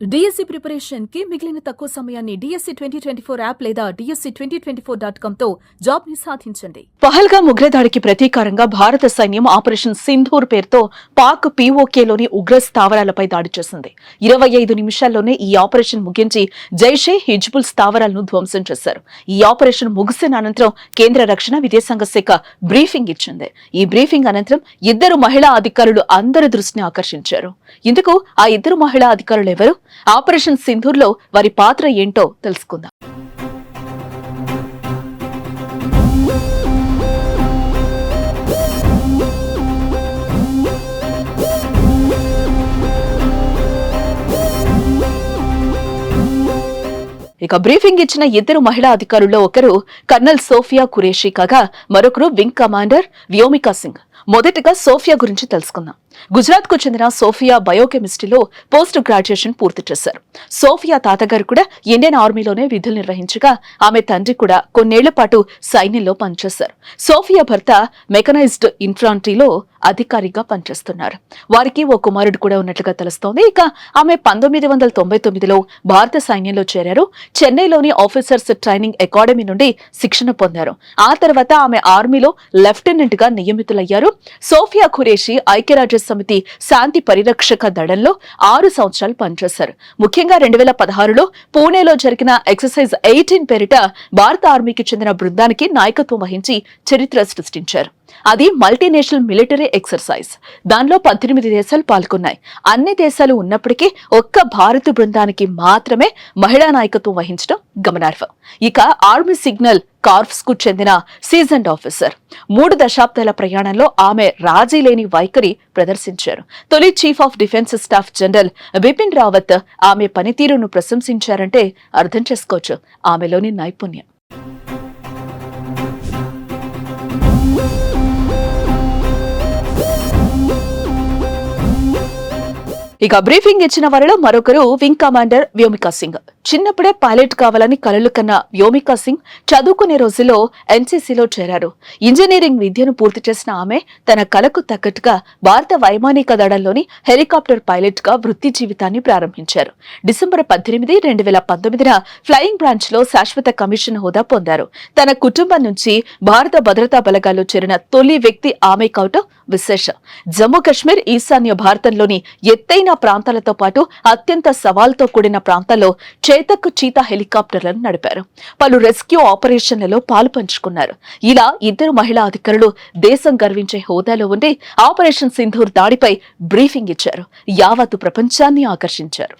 DSC preparation కి మిగిలిన తక్కువ సమయాన్ని డిఎస్సి 2024 యాప్ లేదా DSC2024.com తో జాబ్ ని సాధించండి. పహల్గామ్ ఉగ్రదాడికి ప్రతీకారంగా భారత సైన్యం ఆపరేషన్ సింధూర్ పేరుతో పాక్ పీఓకేలోని ఉగ్ర స్థావరాలపై దాడి చేసింది. 25 నిమిషాల్లోనే ఈ ఆపరేషన్ ముగించి జైషే హిజ్బుల్ స్థావరాలను ధ్వంసం చేశారు. ఈ ఆపరేషన్ ముగిసిన అనంతరం కేంద్ర రక్షణ విదేశాంగ శాఖ బ్రీఫింగ్ ఇచ్చింది. ఈ బ్రీఫింగ్ అనంతరం ఇద్దరు మహిళా అధికారులు అందరి దృష్టిని ఆకర్షించారు. ఇందుకు ఆ ఇద్దరు మహిళా అధికారులు ఎవరు? ఆపరేషన్ సింధూర్ లో వారి పాత్ర ఏంటో తెలుసుకుందాం. ఇక బ్రీఫింగ్ ఇచ్చిన ఇద్దరు మహిళా అధికారుల్లో ఒకరు కర్నల్ సోఫియా ఖురేషీ కాగా మరొకరు వింగ్ కమాండర్ వ్యోమికా సింగ్. మొదటగా సోఫియా గురించి తెలుసుకుందాం. గుజరాత్ కు చెందిన సోఫియా బయోకెమిస్ట్రీలో పోస్ట్ గ్రాడ్యుయేషన్ పూర్తి చేశారు. సోఫియా తాతగారు కూడా ఇండియన్ ఆర్మీలోనే విధులు నిర్వహించగా ఆమె తండ్రి కూడా కొన్నేళ్ల పాటు సైన్యంలో పనిచేశారు. సోఫియా భర్త మెకనైజ్డ్ ఇన్ఫాంట్రీలో అధికారిగా పనిచేస్తున్నారు. వారికి ఓ కుమారుడు కూడా ఉన్నట్లుగా తెలుస్తోంది. ఇక ఆమె 1999లో భారత సైన్యంలో చేరారు. చెన్నైలోని ఆఫీసర్స్ ట్రైనింగ్ అకాడమీ నుండి శిక్షణ పొందారు. ఆ తర్వాత ఆమె ఆర్మీలో లెఫ్టినెంట్ గా నియమితులయ్యారు. సోఫియా ఖురేషీ ఐక్యరాజ్య సమితి శాంతి పరిరక్షక దళంలో 6 సంవత్సరాలు పనిచేశారు. ముఖ్యంగా 2016లో పూణేలో జరిగిన ఎక్సర్సైజ్ 18 పేరిట భారత ఆర్మీకి చెందిన బృందానికి నాయకత్వం వహించి చరిత్ర సృష్టించారు. అది మల్టీనేషనల్ మిలిటరీ ఎక్సర్సైజ్. దానిలో 18 దేశాలు పాల్గొన్నాయి. అన్ని దేశాలు ఉన్నప్పటికీ ఒక్క భారత బృందానికి మాత్రమే మహిళా నాయకత్వం వహించడం గమనార్హం. ఇక ఆర్మీ సిగ్నల్ కార్ప్స్ కు చెందిన సీజన్డ్ ఆఫీసర్. 3 దశాబ్దాల ప్రయాణంలో ఆమె రాజీ లేని వైఖరి ప్రదర్శించారు. తొలి chief of defence staff general Bipin Rawat ఆమె పనితీరును ప్రశంసించారంటే అర్థం చేసుకోవచ్చు ఆమెలోని నైపుణ్యం. ఇక బ్రీఫింగ్ ఇచ్చిన వారిలో మరొకరు వింగ్ కమాండర్ వ్యోమికా సింగ్. చిన్నప్పుడే పైలట్ కావాలని కలలు కన్న వ్యోమికా సింగ్ చదువుకునే రోజుల్లో ఎన్సీసీలో చేరారు. ఇంజనీరింగ్ విద్యను పూర్తి చేసిన ఆమె తన కలకు తగ్గట్టుగా భారత వైమానిక దళంలోని హెలికాప్టర్ పైలట్ గా వృత్తి జీవితాన్ని ప్రారంభించారు. డిసెంబర్ 18, 2019న ఫ్లయింగ్ బ్రాంచ్ లో శాశ్వత కమిషన్ హోదా పొందారు. తన కుటుంబం నుంచి భారత భద్రతా బలగాల్లో చేరిన తొలి వ్యక్తి ఆమె కావటం విశేషం. జమ్మూ కశ్మీర్, ఈశాన్య భారతంలోని ఎత్తైన ప్రాంతాలతో పాటు అత్యంత సవాల్తో కూడిన ప్రాంతాల్లో చేతక్ చీతా హెలికాప్టర్లను నడిపారు. పలు రెస్క్యూ ఆపరేషన్లలో పాలు పంచుకున్నారు. ఇలా ఇద్దరు మహిళా అధికారులు దేశం గర్వించే హోదాలో ఉండి ఆపరేషన్ సింధూర్ దాడిపై బ్రీఫింగ్ ఇచ్చారు. యావత్తు ప్రపంచాన్ని ఆకర్షించారు.